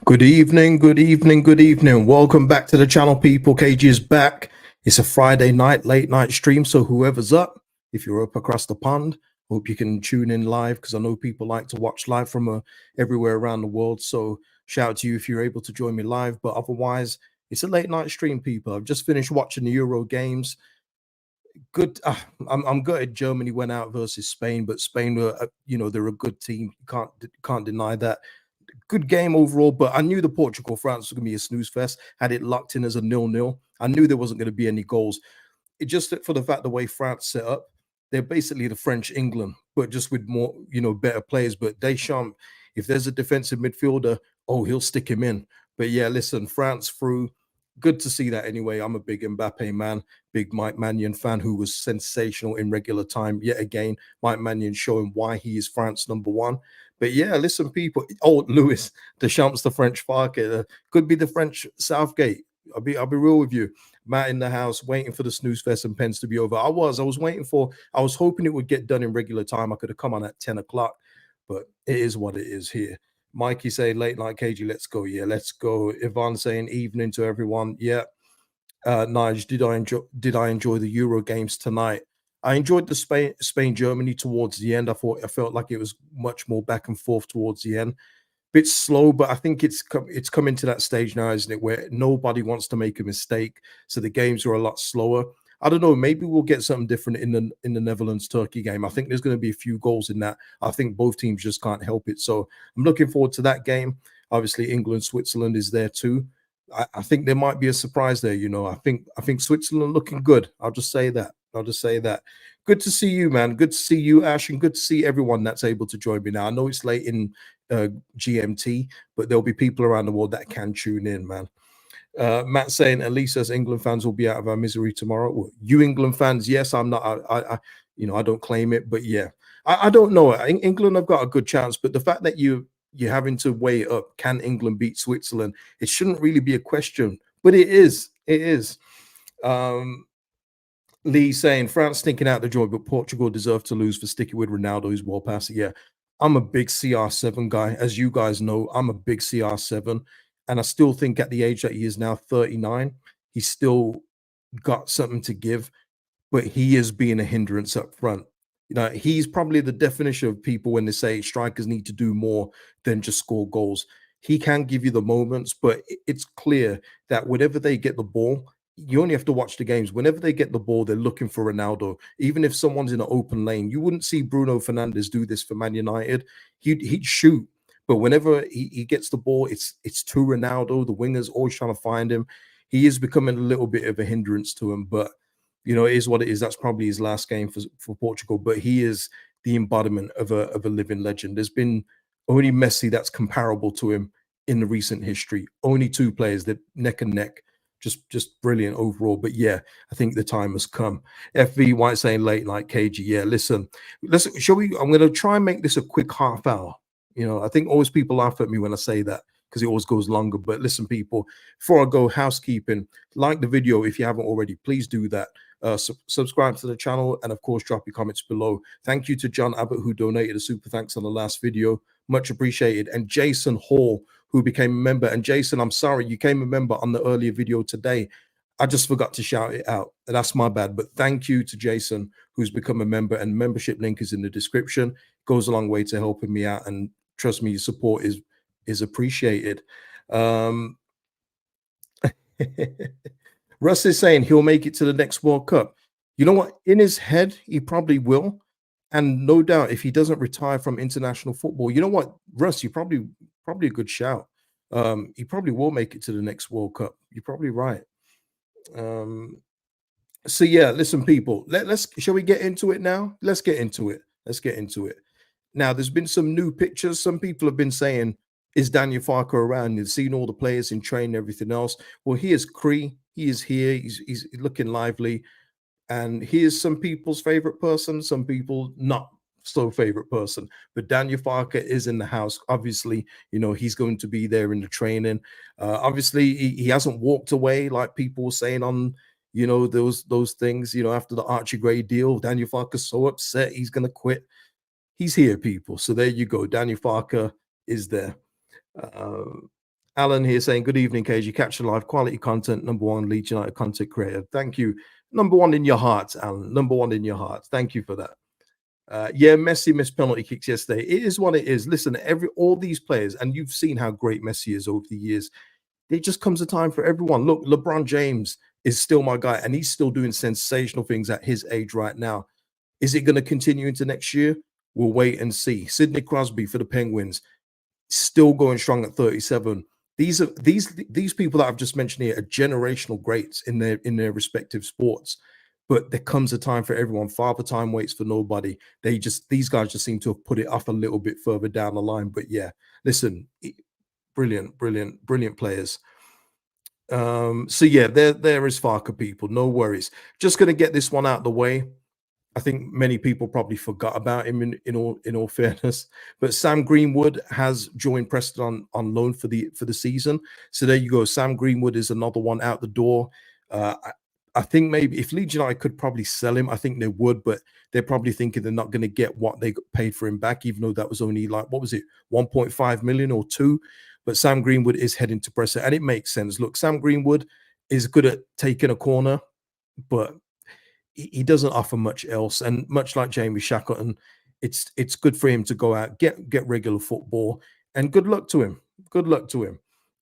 Good evening, good evening, good evening. Welcome back to the channel, people. KG is back. It's a Friday night, late night stream. So whoever's up, if you're up across the pond, hope you can tune in live because I know people like to watch live from everywhere around the world. So shout out to you if you're able to join me live. But otherwise, it's a late night stream, people. I've just finished watching the Euro games. Good. I'm gutted Germany went out versus Spain, but Spain were, they're a good team. Can't deny that. Good game overall, but I knew the Portugal France was going to be a snooze fest. Had it locked in as a 0-0, I knew there wasn't going to be any goals. It just for the fact the way France set up, they're basically the French England, but just with more, better players. But Deschamps, if there's a defensive midfielder, oh, he'll stick him in. But yeah, listen, France through. Good to see that anyway. I'm a big Mbappe man, big Mike Maignan fan who was sensational in regular time. Yet again, Mike Maignan showing why he is France #1. But yeah, listen, people. Oh, Louis Deschamps, the French Farke, could be the French Southgate. I'll be real with you. Matt in the house, waiting for the snooze fest and pens to be over. I was hoping it would get done in regular time. I could have come on at 10 o'clock, but it is what it is here. Mikey saying late night KG, let's go. Yeah, let's go. Yvonne saying evening to everyone. Yeah. Nige, did I enjoy the Euro games tonight? I enjoyed the Spain Germany towards the end. I felt like it was much more back and forth towards the end. Bit slow, but I think it's coming to that stage now, isn't it, where nobody wants to make a mistake, so the games are a lot slower. I don't know. Maybe we'll get something different in the Netherlands Turkey game. I think there's going to be a few goals in that. I think both teams just can't help it. So I'm looking forward to that game. Obviously, England Switzerland is there too. I think there might be a surprise there. I think Switzerland looking good. I'll just say that. Good to see you, man. Good to see you, Ash, and good to see everyone that's able to join me now. I know it's late in GMT, but there'll be people around the world that can tune in, man. Matt saying at least as England fans will be out of our misery tomorrow. Well, you England fans, yes, I'm not. I don't claim it, but yeah, I don't know. England have got a good chance, but the fact that you're having to weigh it up, can England beat Switzerland? It shouldn't really be a question, but it is. It is. Lee saying France stinking out the joy, but Portugal deserve to lose for sticking with Ronaldo, who's well past it. Yeah, I'm a big CR7 guy. As you guys know, I'm a big CR7. And I still think at the age that he is now, 39, he's still got something to give, but he is being a hindrance up front. He's probably the definition of people when they say strikers need to do more than just score goals. He can give you the moments, but it's clear that whenever they get the ball, you only have to watch the games. Whenever they get the ball, they're looking for Ronaldo. Even if someone's in an open lane, you wouldn't see Bruno Fernandes do this for Man United. He'd shoot, but whenever he gets the ball, it's to Ronaldo. The winger's always trying to find him. He is becoming a little bit of a hindrance to him, but it is what it is. That's probably his last game for Portugal, but he is the embodiment of a living legend. There's been only Messi that's comparable to him in the recent history. Only two players that neck and neck. Just brilliant overall. But yeah, I think the time has come. FV White saying late night KG. Yeah, listen, shall we? I'm going to try and make this a quick half hour. I think always people laugh at me when I say that because it always goes longer. But listen, people, before I go, housekeeping, like the video if you haven't already, please do that. Subscribe to the channel and of course drop your comments below. Thank you to John Abbott who donated a super thanks on the last video, much appreciated. And Jason Hall who became a member. And Jason, I'm sorry you came a member on the earlier video today. I just forgot to shout it out. That's my bad. But thank you to Jason who's become a member, and membership link is in the description. Goes a long way to helping me out, and trust me, your support is appreciated. Russ is saying he'll make it to the next World Cup. You know what? In his head, he probably will. And no doubt, if he doesn't retire from international football, you know what, Russ, you probably a good shout. He probably will make it to the next World Cup. You're probably right. So yeah, listen, people. Shall we get into it now? Let's get into it. Now, there's been some new pictures. Some people have been saying, is Daniel Farke around? You've seen all the players in training, everything else. Well, here's Cree. He is here. He's looking lively. And here's some people's favorite person, some people not so favorite person. But Daniel Farke is in the house. Obviously, he's going to be there in the training. Obviously, he hasn't walked away like people were saying on, those things, after the Archie Gray deal. Daniel Farke's so upset he's going to quit. He's here, people. So there you go. Daniel Farke is there. Uh, Alan here saying, good evening, KG. Catch the live quality content, number one Leeds United content creator. Thank you. Number one in your hearts, Alan. Number one in your hearts. Thank you for that. Yeah, Messi missed penalty kicks yesterday. It is what it is. Listen, all these players, and you've seen how great Messi is over the years. It just comes a time for everyone. Look, LeBron James is still my guy, and he's still doing sensational things at his age right now. Is it going to continue into next year? We'll wait and see. Sidney Crosby for the Penguins, still going strong at 37. These people that I've just mentioned here are generational greats in their respective sports. But there comes a time for everyone. Father time waits for nobody. These guys just seem to have put it off a little bit further down the line. But yeah, listen, brilliant, brilliant, brilliant players. So yeah, there is Farke, people. No worries. Just gonna get this one out the way. I think many people probably forgot about him in all fairness. But Sam Greenwood has joined Preston on loan for the season. So there you go. Sam Greenwood is another one out the door. I think maybe if Leeds United could probably sell him, I think they would, but they're probably thinking they're not going to get what they paid for him back, even though that was only like, what was it, 1.5 million or 2. But Sam Greenwood is heading to Preston, and it makes sense. Look, Sam Greenwood is good at taking a corner, but he doesn't offer much else. And much like Jamie Shackleton, it's good for him to go out, get regular football, and good luck to him. Good luck to him.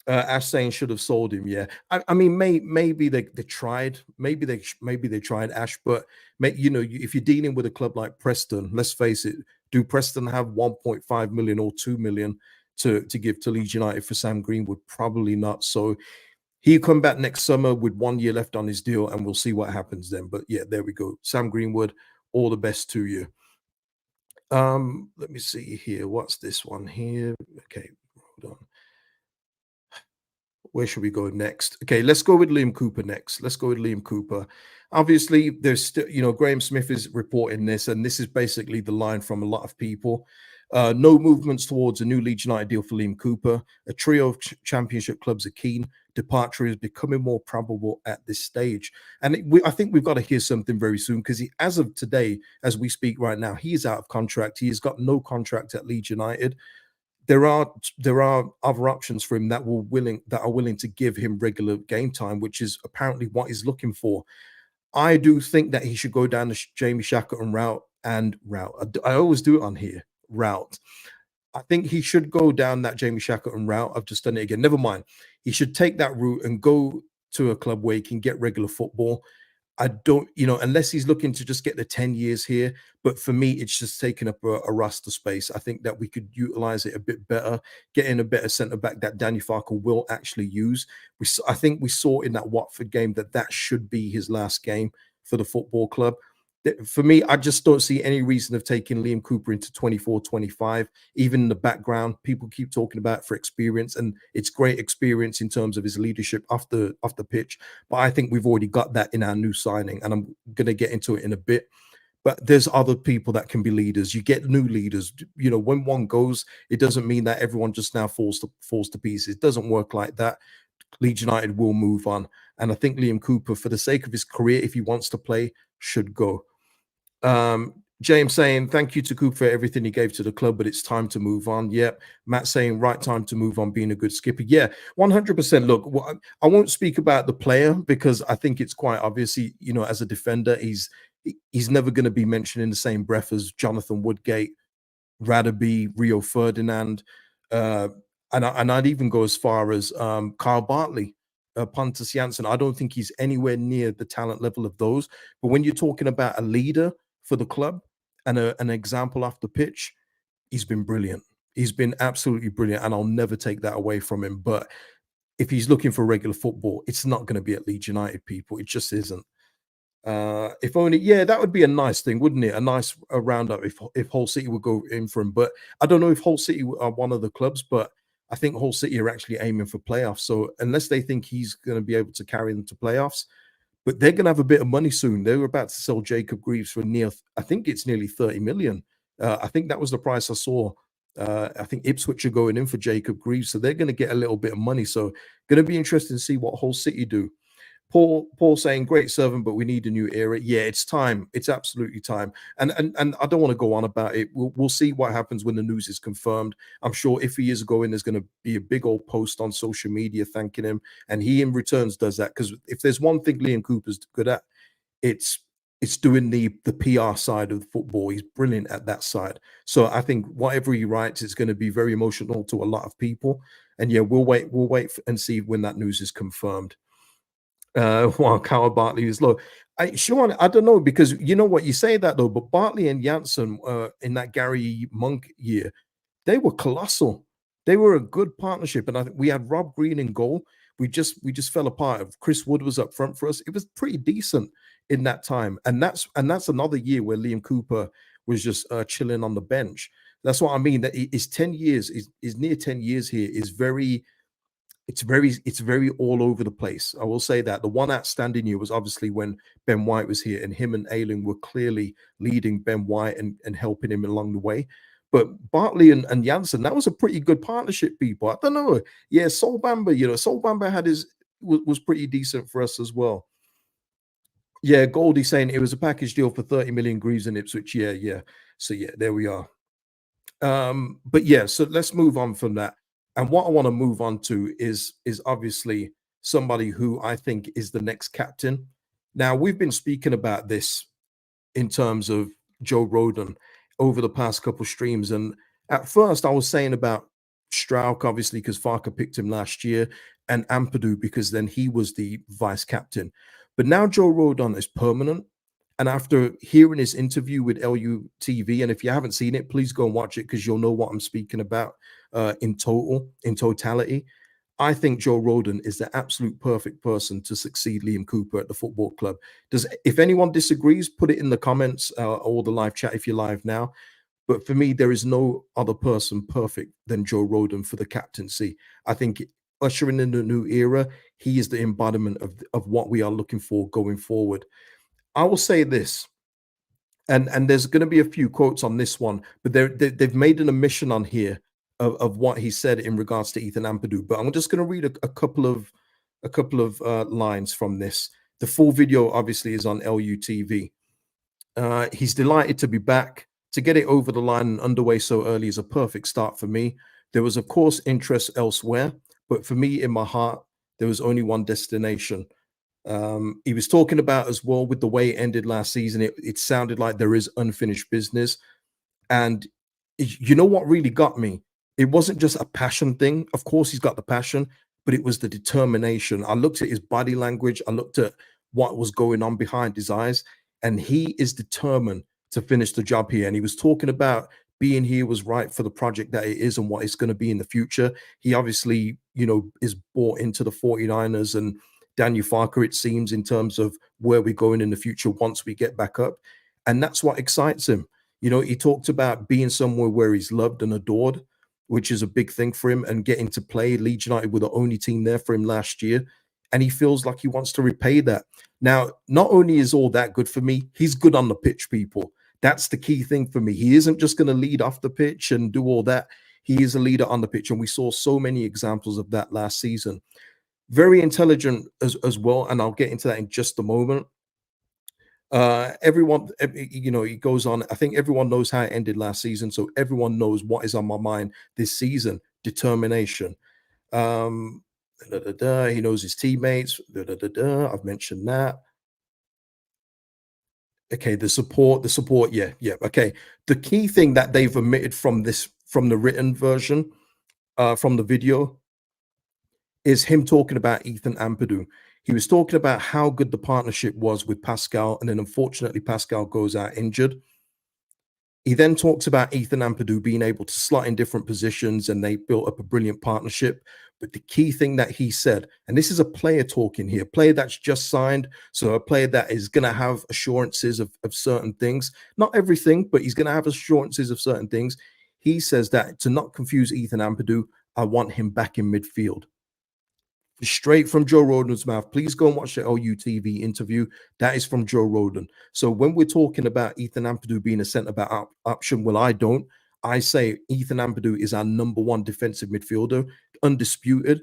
Ash saying should have sold him. Yeah, I mean, maybe they tried, maybe they tried Ash, but if you're dealing with a club like Preston, let's face it, do Preston have 1.5 million or 2 million to give to Leeds United for Sam Greenwood? Probably not. So he'll come back next summer with 1 year left on his deal, and we'll see what happens then. But yeah, there we go. Sam Greenwood, all the best to you. Let me see here. What's this one here? Okay, hold on. Where should we go next? Okay, let's go with Liam Cooper next. Let's go with Liam Cooper. Obviously, there's still, Graham Smith is reporting this, and this is basically the line from a lot of people. No movements towards a new Leeds United deal for Liam Cooper. A trio of championship clubs are keen. Departure is becoming more probable at this stage. And I think we've got to hear something very soon, because as of today, as we speak right now, he is out of contract. He has got no contract at Leeds United. There are other options for him that are willing to give him regular game time, which is apparently what he's looking for. I do think that he should go down the Jamie Shackleton route. I always do it on here, route. I think he should go down that Jamie Shackleton route. I've just done it again. Never mind. He should take that route and go to a club where he can get regular football. I don't, unless he's looking to just get the 10 years here. But for me, it's just taking up a roster space. I think that we could utilize it a bit better, get in a better centre back that Danny Farke will actually use. I think we saw in that Watford game that should be his last game for the football club. For me, I just don't see any reason of taking Liam Cooper into 24, 25. Even in the background, people keep talking about for experience, and it's great experience in terms of his leadership off the pitch. But I think we've already got that in our new signing, and I'm going to get into it in a bit. But there's other people that can be leaders. You get new leaders. When one goes, it doesn't mean that everyone just now falls to pieces. It doesn't work like that. Leeds United will move on. And I think Liam Cooper, for the sake of his career, if he wants to play, should go. James saying, thank you to Cooper for everything he gave to the club, but it's time to move on. Yep. Matt saying, right time to move on, being a good skipper. Yeah, 100%. Look, I won't speak about the player because I think it's quite obvious. As a defender, he's never going to be mentioned in the same breath as Jonathan Woodgate, Radaby, Rio Ferdinand, and I'd even go as far as Kyle Bartley, Pontus Janssen. I don't think he's anywhere near the talent level of those. But when you're talking about a leader for the club and an example off the pitch, he's been brilliant. He's been absolutely brilliant, and I'll never take that away from him. But if he's looking for regular football, it's not going to be at Leeds United, people. It just isn't. If only, yeah, that would be a nice thing, wouldn't it? A nice roundup if Hull City would go in for him. But I don't know if Hull City are one of the clubs, but I think Hull City are actually aiming for playoffs. So unless they think he's going to be able to carry them to playoffs, but they're going to have a bit of money soon. They were about to sell Jacob Greaves for I think it's nearly 30 million. I think that was the price I saw. I think Ipswich are going in for Jacob Greaves, so they're going to get a little bit of money. So going to be interesting to see what Hull City do. Paul saying great servant, but we need a new era. Yeah, it's time. It's absolutely time. And I don't want to go on about it. We'll see what happens when the news is confirmed. I'm sure if he is going, there's going to be a big old post on social media thanking him, and he in returns does that, because if there's one thing Liam Cooper's good at, it's doing the PR side of football. He's brilliant at that side. So I think whatever he writes is going to be very emotional to a lot of people. And yeah, we'll wait and see when that news is confirmed. While Kyle Bartley is low. Sean, I don't know, because you know what, you say that though, but Bartley and Janssen in that Gary Monk year, they were colossal. They were a good partnership, and I think we had Rob Green in goal. We just fell apart. Chris Wood was up front for us. It was pretty decent in that time, and that's another year where Liam Cooper was just chilling on the bench. That's what I mean. That is 10 years. Is near 10 years here. Is very it's very all over the place. I will say that the one outstanding year was obviously when Ben White was here, and him and Ayling were clearly leading Ben White and helping him along the way. But Bartley and Janssen, that was a pretty good partnership, people. I don't know. Yeah, Sol Bamba, Sol Bamba was pretty decent for us as well. Yeah, Goldie saying it was a package deal for 30 million Greaves and Ipswich. Yeah, yeah. So yeah, there we are. But yeah, so let's move on from that. And what I want to move on to is obviously somebody who I think is the next captain. Now, we've been speaking about this in terms of Joe Rodon over the past couple streams. And at first I was saying about Struijk, obviously, because Farke picked him last year, and Ampadu, because then he was the vice captain. But now Joe Rodon is permanent. And after hearing his interview with LUTV, and if you haven't seen it, please go and watch it, because you'll know what I'm speaking about in totality. I think Joe Rodon is the absolute perfect person to succeed Liam Cooper at the football club. If anyone disagrees, put it in the comments or the live chat if you're live now. But for me, there is no other person perfect than Joe Rodon for the captaincy. I think ushering in the new era, he is the embodiment of what we are looking for going forward. I will say this, and there's going to be a few quotes on this one, but they've made an omission on here of what he said in regards to Ethan Ampadu. But I'm just going to read a couple of lines from this. The full video obviously is on LUTV. He's delighted to be back. To get it over the line and underway so early is a perfect start for me. There was, of course, interest elsewhere, but for me, in my heart, there was only one destination. He was talking about as well, with the way it ended last season, it sounded like there is unfinished business. And you know what really got me? It wasn't just a passion thing. Of course, he's got the passion, but it was the determination. I looked at his body language. I looked at what was going on behind his eyes, and he is determined to finish the job here. And he was talking about being here was right for the project that it is and what it's going to be in the future. He obviously, is bought into the 49ers and Daniel Farke, it seems, in terms of where we're going in the future once we get back up. And that's what excites him. He talked about being somewhere where he's loved and adored, which is a big thing for him, and getting to play. Leeds United were the only team there for him last year, and he feels like he wants to repay that. Now, not only is all that good for me, he's good on the pitch, people. That's the key thing for me. He isn't just going to lead off the pitch and do all that. He is a leader on the pitch, and we saw so many examples of that last season. Very intelligent as well, and I'll get into that in just a moment. Everyone, he goes on. I think everyone knows how it ended last season, so everyone knows what is on my mind this season: determination. He knows his teammates. I've mentioned that. Okay, the support. Yeah, yeah. Okay, the key thing that they've omitted from the written version, from the video, is him talking about Ethan Ampadu. He was talking about how good the partnership was with Pascal, and then unfortunately Pascal goes out injured. He then talks about Ethan Ampadu being able to slot in different positions, and they built up a brilliant partnership. But the key thing that he said, and this is a player talking here, player that's just signed, so a player that is going to have assurances of certain things, not everything, but he's going to have assurances of certain things. He says that to not confuse Ethan Ampadu, I want him back in midfield. Straight from Joe Rodon's mouth. Please go and watch the LUTV interview. That is from Joe Rodon. So when we're talking about Ethan Ampadu being a centre-back option, well, I don't. I say Ethan Ampadu is our number one defensive midfielder, undisputed.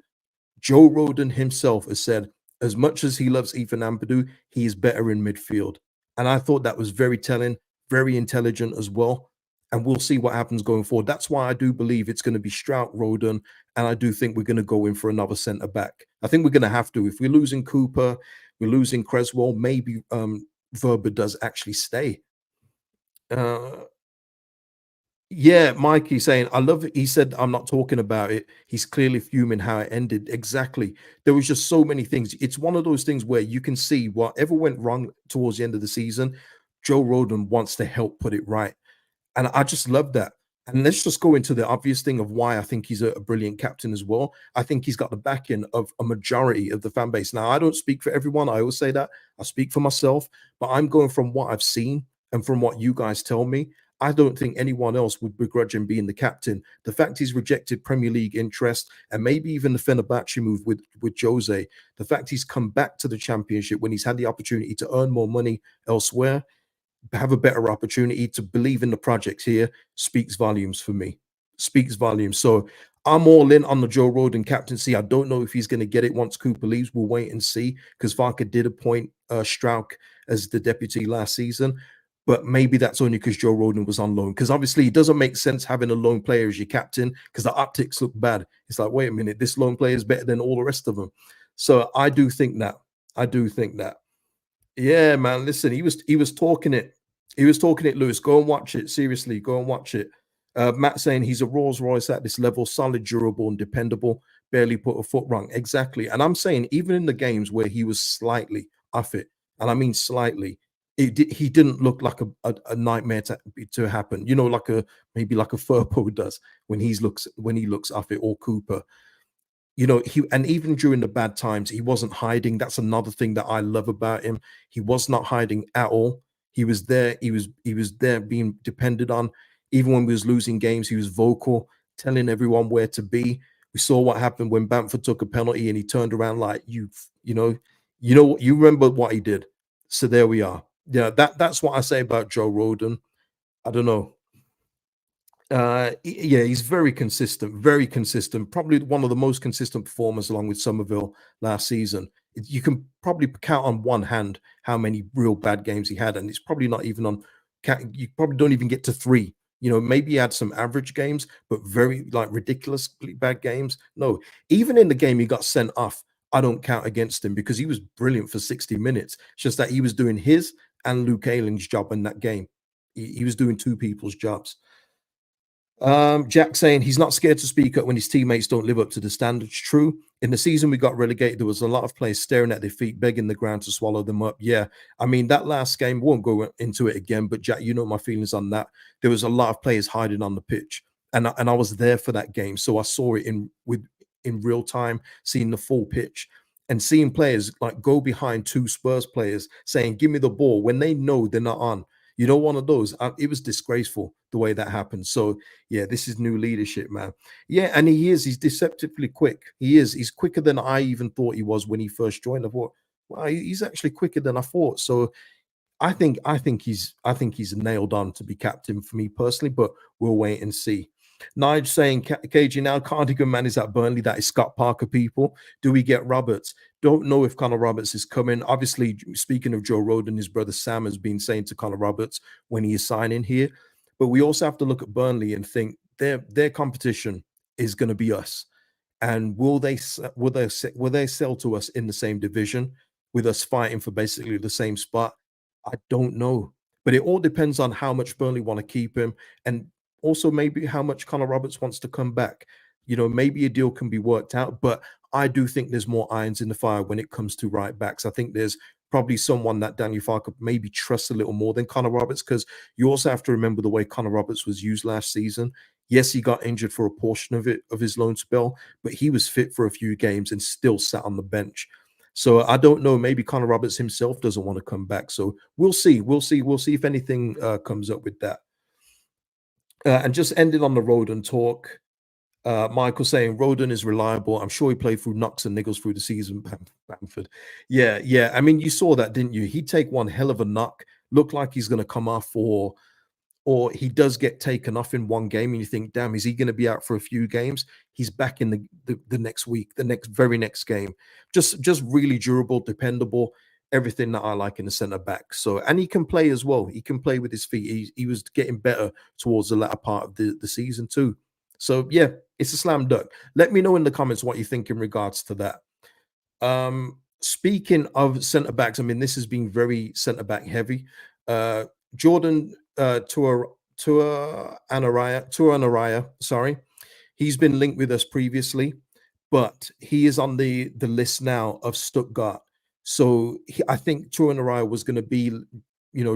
Joe Rodon himself has said As much as he loves Ethan Ampadu, he is better in midfield. And I thought that was very telling, very intelligent as well. And we'll see what happens going forward. That's why I do believe it's going to be Strout, Rodon, and I do think we're going to go in for another centre back. I think we're going to have to. If we're losing Cooper, we're losing Creswell, maybe Verba does actually stay. Yeah, Mikey saying, I love it. He said, I'm not talking about it. He's clearly fuming how it ended. Exactly. There was just so many things. It's one of those things where you can see whatever went wrong towards the end of the season, Joe Rodon wants to help put it right. And I just love that. And let's just go into the obvious thing of why I think he's a brilliant captain as well. I think he's got the backing of a majority of the fan base. Now, I don't speak for everyone. I always say that. I speak for myself, but I'm going from what I've seen and from what you guys tell me. I don't think anyone else would begrudge him being the captain. The fact he's rejected Premier League interest and maybe even the Fenerbahce move with Jose, the fact he's come back to the Championship when he's had the opportunity to earn more money elsewhere, have a better opportunity to believe in the projects here, speaks volumes for me. Speaks volumes. So I'm all in on the Joe Rodon captaincy. I don't know if he's going to get it once Cooper leaves. We'll wait and see, because Farke did appoint Struijk as the deputy last season. But maybe that's only because Joe Rodon was on loan. Because obviously it doesn't make sense having a lone player as your captain, because the optics look bad. It's like, wait a minute, this lone player is better than all the rest of them. So I do think that. I do think that. Yeah, man. Listen, he was talking it. He was talking it, Lewis. Go and watch it. Seriously, go and watch it. Matt saying he's a Rolls Royce at this level, solid, durable, and dependable. Barely put a foot wrong. Exactly. And I'm saying even in the games where he was slightly off it, and I mean slightly, he didn't look like a nightmare to happen. You know, like maybe like a Furpo does when he looks off it, or Cooper. You know, and even during the bad times, he wasn't hiding. That's another thing that I love about him. He was not hiding at all. He was there. He was there being depended on. Even when we was losing games, he was vocal, telling everyone where to be. We saw what happened when Bamford took a penalty and he turned around like, you remember what he did. So there we are. Yeah, that's what I say about Joe Rodon. I don't know. Yeah, he's very consistent, probably one of the most consistent performers along with Somerville last season. You can probably count on one hand how many real bad games he had, and it's probably not even on, you probably don't even get to three. You know, maybe he had some average games, but very like ridiculously bad games. No, even in the game he got sent off, I don't count against him, because he was brilliant for 60 minutes. It's just that he was doing his and Luke Ayling's job in that game. He was doing two people's jobs. Jack saying he's not scared to speak up when his teammates don't live up to the standards. True. In the season we got relegated, there was a lot of players staring at their feet, begging the ground to swallow them up. Yeah. I mean, that last game, won't go into it again, but Jack, you know my feelings on that. There was a lot of players hiding on the pitch. And I was there for that game. So I saw it in real time, seeing the full pitch and seeing players like go behind two Spurs players saying, give me the ball, when they know they're not on. You know, one of those. It was disgraceful the way that happened. So yeah, this is new leadership, man. Yeah, and he's deceptively quick. He is. He's quicker than I even thought he was when he first joined. I thought, wow, he's actually quicker than I thought. So I think he's nailed on to be captain for me personally, but we'll wait and see. Nige saying, KG, now Cardigan man is at Burnley. That is Scott Parker, people. Do we get Roberts? Don't know if Connor Roberts is coming. Obviously, speaking of Joe Rodon, his brother Sam has been saying to Connor Roberts when he is signing here. But we also have to look at Burnley and think their competition is going to be us. And will they sell to us in the same division with us fighting for basically the same spot? I don't know. But it all depends on how much Burnley want to keep him, and also maybe how much Connor Roberts wants to come back. You know, maybe a deal can be worked out, but I do think there's more irons in the fire when it comes to right backs. I think there's probably someone that Daniel Farke maybe trusts a little more than Connor Roberts, because you also have to remember the way Connor Roberts was used last season. Yes, he got injured for a portion of his loan spell, but he was fit for a few games and still sat on the bench. So I don't know. Maybe Connor Roberts himself doesn't want to come back. So we'll see. We'll see. We'll see if anything comes up with that. And just ending on the Rodon talk. Michael saying Rodon is reliable. I'm sure he played through knocks and niggles through the season. Bamford. Yeah, yeah. I mean, you saw that, didn't you? He'd take one hell of a knock. Looked like he's going to come off for or he does get taken off in one game and you think, damn, is he going to be out for a few games? He's back in the next week, the very next game. Just really durable, dependable, everything that I like in the centre back. So, and he can play as well. He can play with his feet. He was getting better towards the latter part of the season too. So yeah, it's a slam dunk. Let me know in the comments what you think in regards to that. Speaking of centre backs, I mean, this has been very centre back heavy. Jordan Torunarigha, sorry, he's been linked with us previously, but he is on the list now of Stuttgart. So I think Torunarigha was going to be,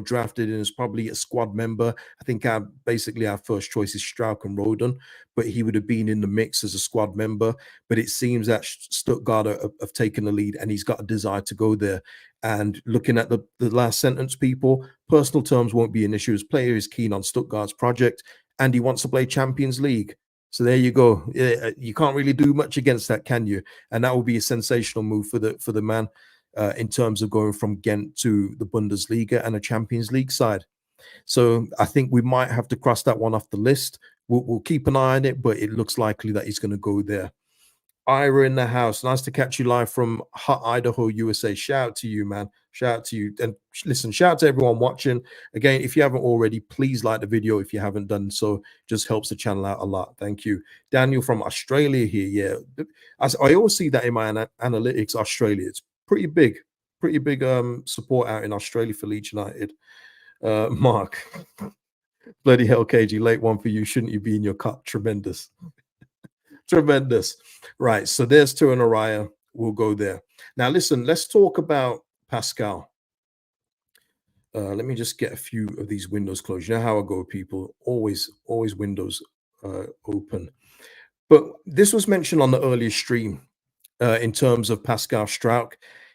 drafted in as probably a squad member. I think basically our first choice is Struijk and Rodon, but he would have been in the mix as a squad member. But it seems that Stuttgart have taken the lead, and he's got a desire to go there. And looking at the last sentence, people, personal terms won't be an issue. His player is keen on Stuttgart's project, and he wants to play Champions League. So there you go. You can't really do much against that, can you? And that will be a sensational move for the man. In terms of going from Ghent to the Bundesliga and a Champions League side. So I think we might have to cross that one off the list. We'll keep an eye on it, but it looks likely that he's going to go there. Ira in the house. Nice to catch you live from Hot Idaho, USA. Shout out to you, man. Shout out to you. And listen, shout out to everyone watching. Again, if you haven't already, please like the video if you haven't done so. Just helps the channel out a lot. Thank you. Daniel from Australia here. Yeah. I always see that in my analytics, Australia. It's pretty big support out in Australia for Leeds United. Mark, bloody hell, KG, late one for you. Shouldn't you be in your cup? Tremendous. Tremendous. Right, so there's Torunarigha. We'll go there. Now, listen, let's talk about Pascal. Let me just get a few of these windows closed. You know how I go, people. Always windows open. But this was mentioned on the earlier stream in terms of Pascal Struijk.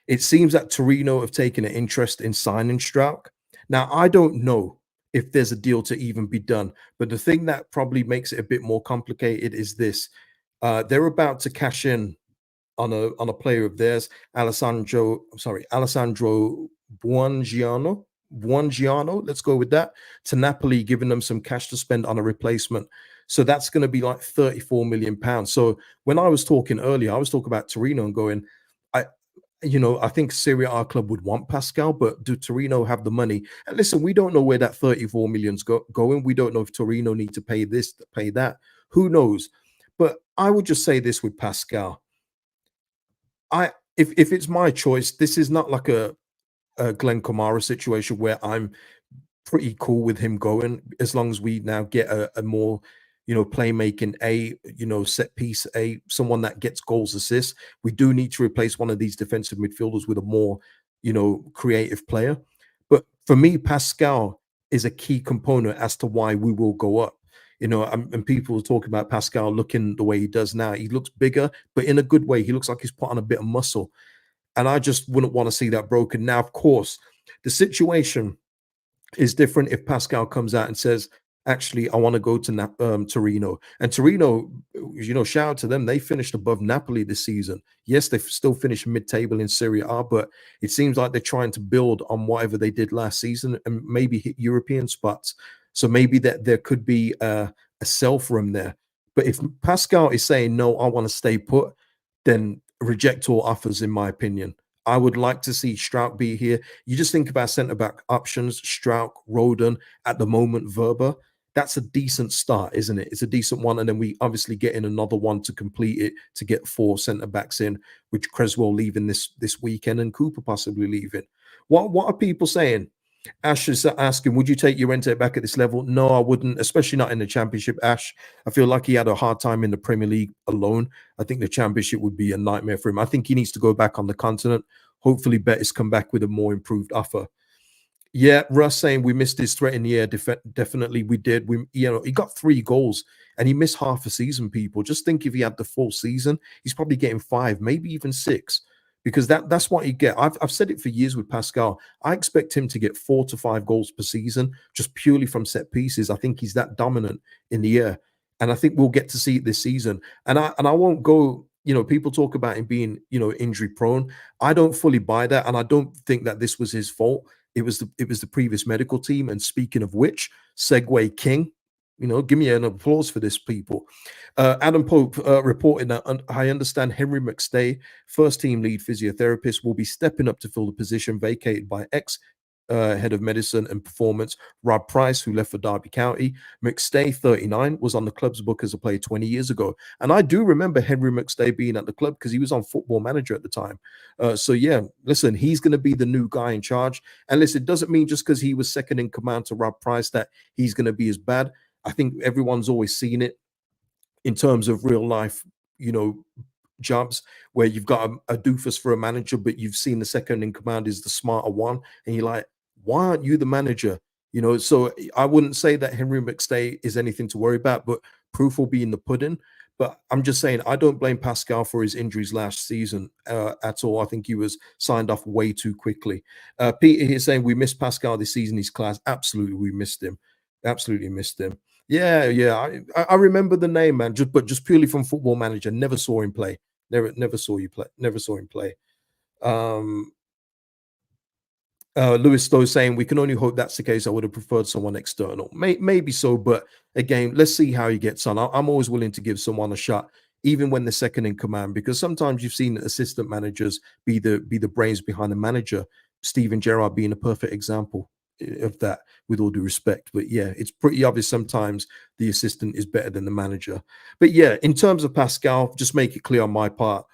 It seems that Torino have taken an interest in signing Struijk. Now, I don't know if there's a deal to even be done, but the thing that probably makes it a bit more complicated is this. They're about to cash in on a player of theirs, Alessandro Buongiorno, let's go with that, to Napoli, giving them some cash to spend on a replacement. So that's going to be like 34 million pounds. So when I was talking earlier, I was talking about Torino and going, I think Serie A club would want Pascal, but do Torino have the money? And listen, we don't know where that 34 million's going. We don't know if Torino need to pay this, to pay that. Who knows? But I would just say this with Pascal. If it's my choice, this is not like a Glenn Kamara situation where I'm pretty cool with him going, as long as we now get a more playmaking, set piece, someone that gets goals, assists. We do need to replace one of these defensive midfielders with a more, creative player. But for me, Pascal is a key component as to why we will go up. And people talk about Pascal looking the way he does now. He looks bigger, but in a good way. He looks like he's put on a bit of muscle. And I just wouldn't want to see that broken. Now, of course, the situation is different if Pascal comes out and says, actually, I want to go to Torino. And Torino, shout out to them. They finished above Napoli this season. Yes, they've still finished mid-table in Serie A, but it seems like they're trying to build on whatever they did last season and maybe hit European spots. So maybe that there could be a sell for him there. But if Pascal is saying, no, I want to stay put, then reject all offers, in my opinion. I would like to see Struijk be here. You just think about centre-back options, Struijk, Rodon, at the moment, Verba. That's a decent start, isn't it? It's a decent one. And then we obviously get in another one to complete it, to get 4 centre-backs in, which Creswell leaving this weekend and Cooper possibly leaving. What are people saying? Ash is asking, would you take Llorente back at this level? No, I wouldn't, especially not in the Championship, Ash. I feel like he had a hard time in the Premier League alone. I think the Championship would be a nightmare for him. I think he needs to go back on the continent. Hopefully, Betis come back with a more improved offer. Yeah, Russ saying we missed his threat in the air. Definitely we did. He got 3 goals and he missed half a season, people. Just think if he had the full season, he's probably getting 5, maybe even 6. Because that's what you get. I've said it for years with Pascal. I expect him to get 4 to 5 goals per season, just purely from set pieces. I think he's that dominant in the air, and I think we'll get to see it this season. And I won't go. People talk about him being injury prone. I don't fully buy that, and I don't think that this was his fault. it was the previous medical team. And speaking of which, segue king, give me an applause for this, people. Adam Pope reported that I understand Henry McStay, first team lead physiotherapist, will be stepping up to fill the position vacated by ex head of medicine and performance Rob Price, who left for Derby County. McStay, 39, was on the club's book as a player 20 years ago. And I do remember Henry McStay being at the club because he was on Football Manager at the time. So yeah, listen, he's going to be the new guy in charge. And listen, it doesn't mean just because he was second in command to Rob Price that he's going to be as bad. I think everyone's always seen it in terms of real life, jobs where you've got a doofus for a manager, but you've seen the second in command is the smarter one. And you're like, why aren't you the manager? So I wouldn't say that Henry McStay is anything to worry about, but proof will be in the pudding. But I'm just saying, I don't blame Pascal for his injuries last season at all. I think he was signed off way too quickly. Peter here saying we missed Pascal this season. He's class. Absolutely, we missed him. Absolutely missed him. Yeah. I remember the name, man. Just purely from Football Manager. Never saw him play. Never saw you play. Never saw him play. Lewis Stowe saying we can only hope that's the case. I would have preferred someone external. Maybe so, but again, let's see how he gets on. I'm always willing to give someone a shot, even when they're second in command, because sometimes you've seen assistant managers be the brains behind the manager. Steven Gerrard being a perfect example of that, with all due respect. But yeah, it's pretty obvious sometimes the assistant is better than the manager. But yeah, in terms of Pascal, just make it clear on my part,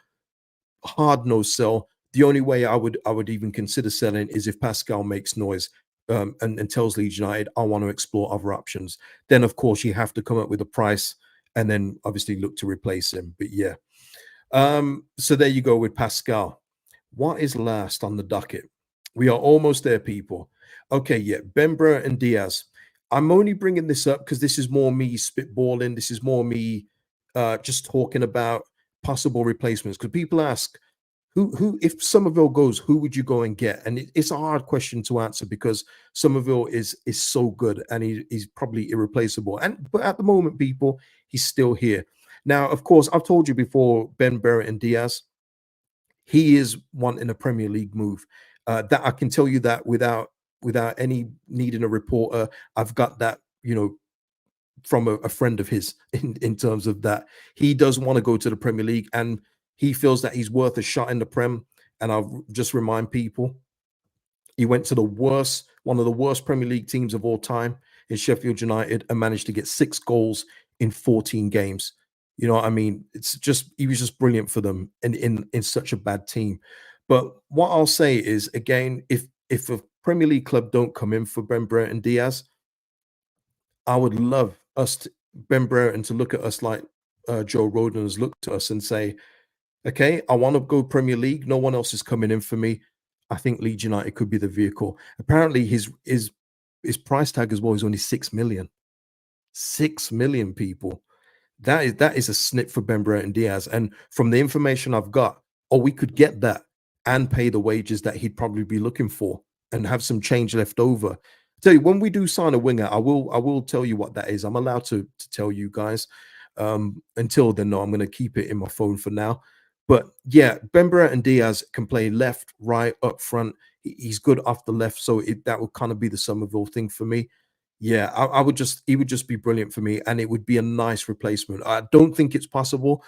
hard no sell. The only way I would even consider selling is if Pascal makes noise and tells Leeds United, I want to explore other options. Then, of course, you have to come up with a price and then obviously look to replace him. But yeah. So there you go with Pascal. What is last on the docket? We are almost there, people. Okay, yeah. Brereton Diaz. I'm only bringing this up because this is more me spitballing. This is more me just talking about possible replacements. Because people ask, who if Somerville goes, who would you go and get? And it's a hard question to answer because Somerville is so good and he's probably irreplaceable. But at the moment, people, he's still here. Now, of course, I've told you before, Brereton Diaz, he is wanting a Premier League move. That I can tell you that without any needing a reporter. I've got that, from a friend of his in terms of that. He does want to go to the Premier League and he feels that he's worth a shot in the Prem. And I'll just remind people, he went to one of the worst Premier League teams of all time in Sheffield United and managed to get 6 goals in 14 games. You know what I mean? He was just brilliant for them in such a bad team. But what I'll say is, again, if a Premier League club don't come in for Brereton Diaz, I would love Ben Brereton to look at us like Joe Rodon has looked at us and say, okay, I want to go Premier League. No one else is coming in for me. I think Leeds United could be the vehicle. Apparently, his price tag as well is only 6 million. 6 million, people. That is a snip for Brereton Diaz. And from the information I've got, we could get that and pay the wages that he'd probably be looking for and have some change left over. Tell you, when we do sign a winger, I will tell you what that is. I'm allowed to tell you guys. Until then, no, I'm going to keep it in my phone for now. But yeah, Brereton Diaz can play left, right, up front. He's good off the left, so that would kind of be the Somerville thing for me. Yeah, he would just be brilliant for me, and it would be a nice replacement. I don't think it's possible.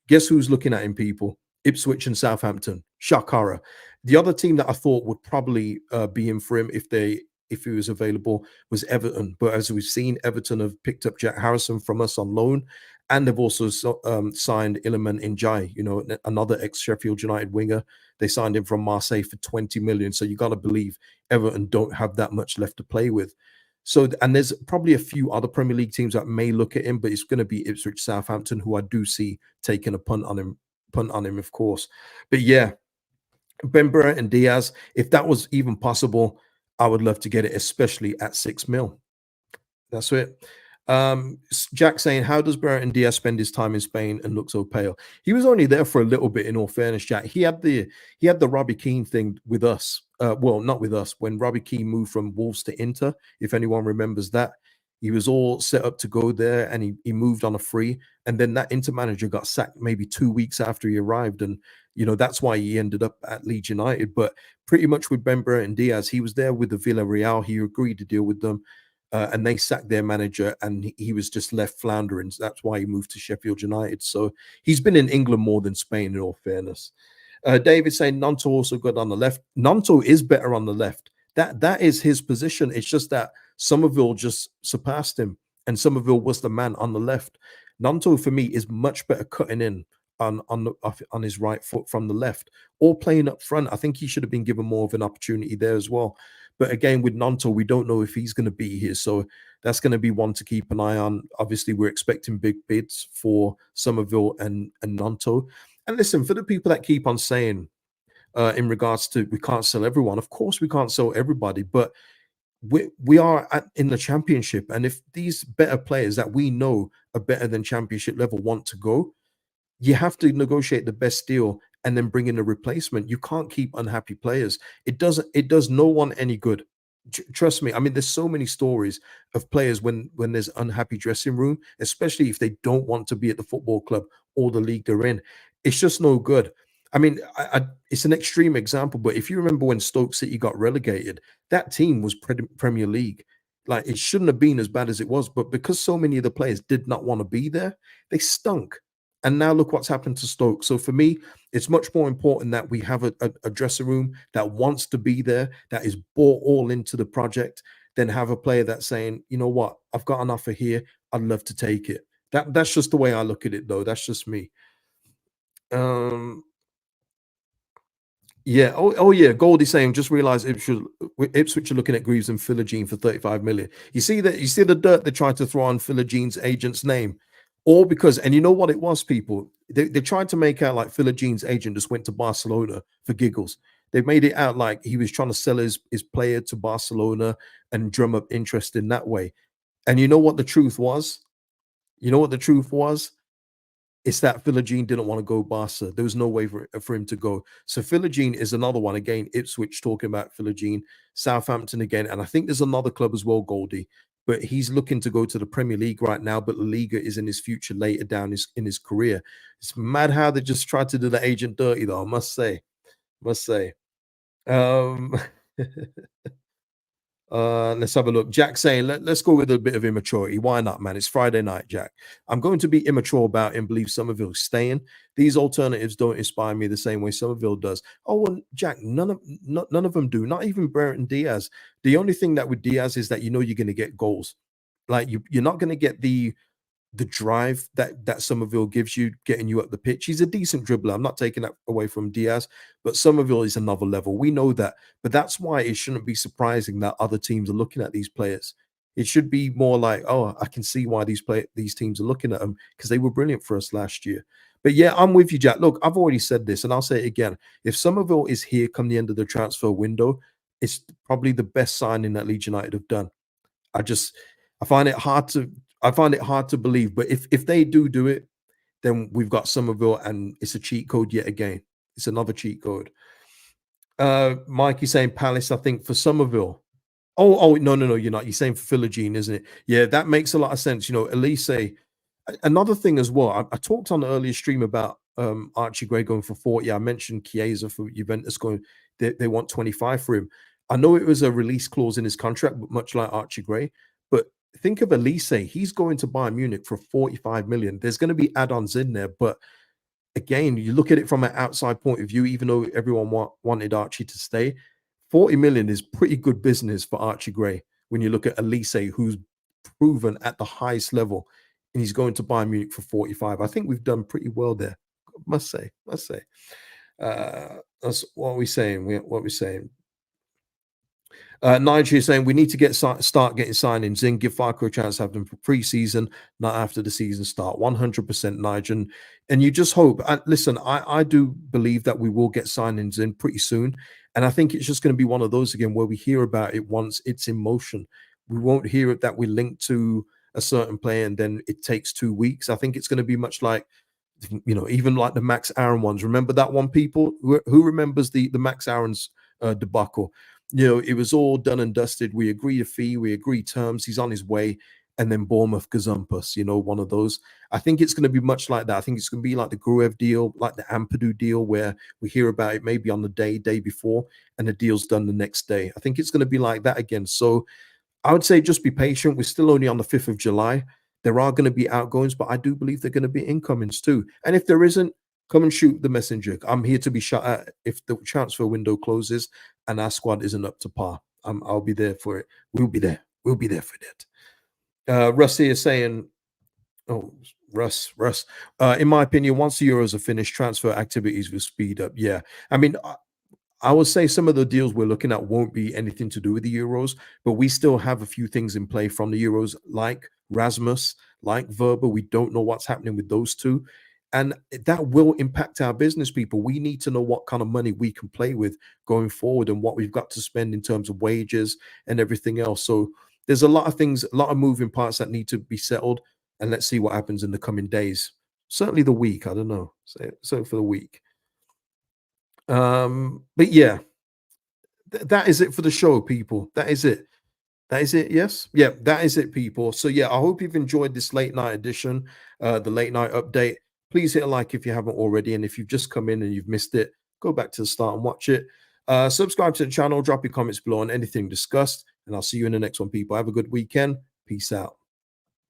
Guess who's looking at him, people? Ipswich and Southampton. Shock horror. The other team that I thought would probably be in for him if he was available was Everton. But as we've seen, Everton have picked up Jack Harrison from us on loan. And they've also signed Iliman Ndiaye, another ex-Sheffield United winger. They signed him from Marseille for 20 million. So you got to believe Everton don't have that much left to play with. So, and there's probably a few other Premier League teams that may look at him, but it's going to be Ipswich, Southampton, who I do see taking a punt on him, of course. But yeah, Brereton Diaz, if that was even possible, I would love to get it, especially at 6 mil. That's it. Jack saying, how does Brereton Diaz spend his time in Spain and look so pale? He was only there for a little bit, in all fairness, Jack. He had the Robbie Keane thing with us. Well, not with us. When Robbie Keane moved from Wolves to Inter, if anyone remembers that, He was all set up to go there, and he moved on a free. And then that Inter manager got sacked maybe 2 weeks after he arrived, and that's why he ended up at Leeds United. But pretty much with Brereton Diaz, he was there with the Villarreal. He agreed to deal with them, and they sacked their manager, and he was just left floundering. So that's why he moved to Sheffield United. So he's been in England more than Spain, in all fairness. David saying Nanto also good on the left. Nanto is better on the left. That is his position. It's just that Somerville just surpassed him, and Somerville was the man on the left. Nanto for me is much better cutting in on his right foot from the left, or playing up front. I think he should have been given more of an opportunity there as well. But again, with Nanto, we don't know if he's going to be here, so that's going to be one to keep an eye on. Obviously, we're expecting big bids for Somerville and Nanto. And listen, for the people that keep on saying in regards to we can't sell everyone, of course we can't sell everybody, but we are in the championship, and if these better players that we know are better than championship level want to go, you have to negotiate the best deal and then bring in a replacement. You can't keep unhappy players. It does no one any good. Trust me. I mean, there's so many stories of players when there's unhappy dressing room, especially if they don't want to be at the football club or the league they're in. It's just no good. I mean, it's an extreme example, but if you remember when Stoke City got relegated, that team was Premier League. Like, it shouldn't have been as bad as it was, but because so many of the players did not want to be there, they stunk. And now look what's happened to Stoke. So for me, it's much more important that we have a dressing room that wants to be there, that is bought all into the project, than have a player that's saying, you know what, I've got an offer here, I'd love to take it. That's just the way I look at it, though. That's just me. Um, Yeah. Oh, yeah. Goldie saying, just realized Ipswich are looking at Greaves and Philogene for 35 million. You see that? You see the dirt they tried to throw on Philogene's agent's name, all because, and you know what it was, people. They tried to make out like Philogene's agent just went to Barcelona for giggles. They made it out like he was trying to sell his player to Barcelona and drum up interest in that way. And you know what the truth was? You know what the truth was? It's that Philogene didn't want to go Barca. There was no way for him to go. So Philogene is another one. Again, Ipswich talking about Philogene, Southampton again. And I think there's another club as well, Goldie. But he's looking to go to the Premier League right now. But La Liga is in his future later down in his career. It's mad how they just tried to do the agent dirty, though, I must say. Must say. Um let's have a look. Jack saying, let's go with a bit of immaturity. Why not, man? It's Friday night, Jack. I'm going to be immature about and believe Somerville staying. These alternatives don't inspire me the same way Somerville does. Oh, and Jack, none of them do. Not even Brereton Diaz. The only thing that with Diaz is that you're going to get goals. Like you're not going to get the drive that Somerville gives you, getting you up the pitch. He's a decent dribbler. I'm not taking that away from Diaz, but Somerville is another level. We know that, but that's why it shouldn't be surprising that other teams are looking at these players. It should be more like, oh, I can see why these teams are looking at them, because they were brilliant for us last year. But yeah, I'm with you, Jack. Look, I've already said this, and I'll say it again. If Somerville is here come the end of the transfer window, it's probably the best signing that Leeds United have done. I just I find it hard to believe. But if they do it, then we've got Somerville, and it's a cheat code yet again. It's another cheat code. Mikey saying Palace, I think, for Somerville. Oh, no, you're not. You're saying for Philogene, isn't it? Yeah, that makes a lot of sense. Elise. Another thing as well, I talked on the earlier stream about Archie Gray going for 40. I mentioned Chiesa for Juventus going, they want 25 for him. I know it was a release clause in his contract, but much like Archie Gray. But think of Elise, he's going to Bayern Munich for 45 million. There's going to be add-ons in there, but again, you look at it from an outside point of view, even though everyone wanted Archie to stay, 40 million is pretty good business for Archie Gray when you look at Elise, who's proven at the highest level, and he's going to Bayern Munich for 45. I think we've done pretty well there. Must say. That's what we're saying. What we're saying. Nigel is saying we need to start getting signings in, give Farke a chance to have them for pre-season, not after the season start. 100%, Nigel. And you just hope. Listen, I do believe that we will get signings in pretty soon. And I think it's just going to be one of those again where we hear about it once it's in motion. We won't hear it that we link to a certain player and then it takes 2 weeks. I think it's going to be much like, even like the Max Aaron ones. Remember that one, people? Who remembers the Max Aaron's debacle? It was all done and dusted. We agreed a fee, we agreed terms. He's on his way, and then Bournemouth gazumpus, one of those. I think it's going to be much like that. I think it's going to be like the Gruev deal, like the Ampadu deal, where we hear about it maybe on the day before, and the deal's done the next day. I think it's going to be like that again. So I would say just be patient. We're still only on the 5th of July. There are going to be outgoings, but I do believe they're going to be incomings too. And if there isn't, come and shoot the messenger. I'm here to be shot at if the transfer window closes and our squad isn't up to par. I'll be there for it. We'll be there. We'll be there for that. Russ here is saying, oh, Russ. In my opinion, once the Euros are finished, transfer activities will speed up. Yeah. I mean, I would say some of the deals we're looking at won't be anything to do with the Euros, but we still have a few things in play from the Euros, like Rasmus, like Verba. We don't know what's happening with those two. And that will impact our business people. We need to know what kind of money we can play with going forward and what we've got to spend in terms of wages and everything else. So there's a lot of things, a lot of moving parts that need to be settled. And let's see what happens in the coming days. Certainly the week. I don't know. So for the week. But yeah, that is it for the show, people. That is it. That is it. Yes. Yeah, that is it, people. So yeah, I hope you've enjoyed this late night edition, the late night update. Please hit a like if you haven't already. And if you've just come in and you've missed it, go back to the start and watch it. Subscribe to the channel, drop your comments below on anything discussed, and I'll see you in the next one, people. Have a good weekend. Peace out.